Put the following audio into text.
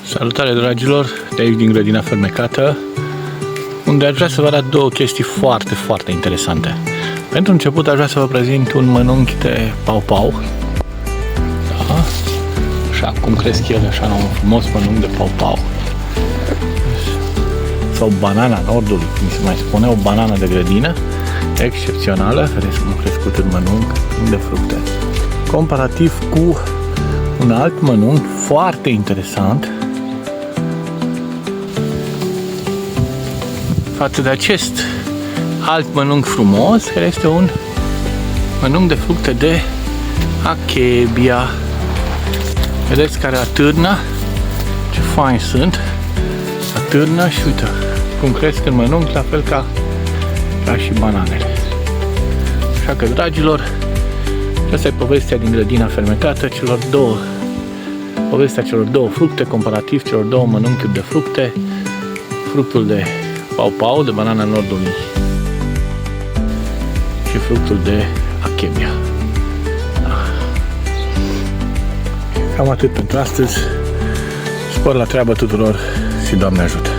Salutare dragilor, de aici din grădina fermecată, unde aș vrea să vă arăt două chestii foarte interesante. Pentru început aș vrea să vă prezint un mănunchi de pau-pau. Da? Așa cum cresc ele, așa un frumos mănunchi de pau-pau. Sau banana nordului, cum se mai spune, o banană de grădină excepțională. Vedeți cum a crescut în mănunchi, plin de fructe. Comparativ cu un alt mănunchi foarte interesant față de acest alt mănunchi frumos, care este un mănunchi de fructe de Akebia. Vedeți care atârnă, ce fain sunt, atârnă și uite cum cresc în mănunchi, la fel ca și bananele. Așa că, dragilor, asta e povestea din grădina fermecată, povestea celor două fructe, comparativ celor două mănunchiuri de fructe, fructul de pau-pau, de banana nordului și fructul de Akebia. Cam atât pentru astăzi. Spor la treabă tuturor și Doamne ajută!